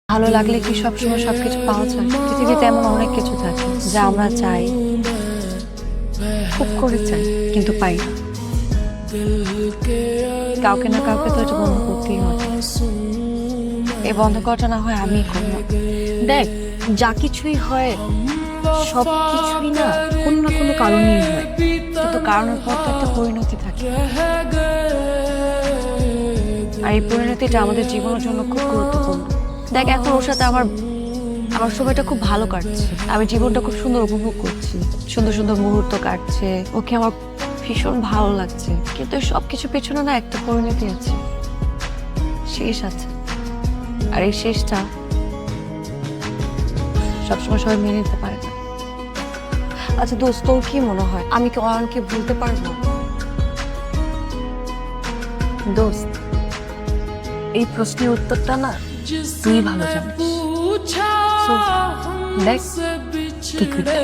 ভালো লাগলে কি সবসময় সবকিছু পাওয়া যায়? পৃথিবীতে এমন অনেক কিছু থাকে যা আমরা চাই, খুব করে চাই, কিন্তু পাই না। কাউকে না কাউকে তো এটা বন্ধ করতেই হবে। এই বন্ধ করাটা না হয় আমিই করলাম। দেখ, যা কিছুই হয় সব কিছুই না কোনো না কোনো কারণেই হয়, কিন্তু কারণের পর তো একটা পরিণতি থাকে। আর এই পরিণতিটা আমাদের জীবনের জন্য খুব গুরুত্বপূর্ণ। দেখ, এখন ওর সাথে আমার আমার সময়টা খুব ভালো কাটছে, আমি জীবনটা খুব সুন্দর উপভোগ করছি, সুন্দর সুন্দর মুহূর্ত কাটছে, ওকে আমার ভীষণ ভালো লাগছে। কিন্তু এই সবকিছু পেছনে না একটা পরিণতি আছে, শেষ আছে। আর এই শেষটা সবসময় সবাই মেনে নিতে পারে না। আচ্ছা দোস্ত, তোর কি মনে হয় আমি কি অয়নকে ভুলতে পারবো? দোস্ত, এই প্রশ্নের উত্তরটা না তুই ভালো জানিস। So, দেখ, কি করতে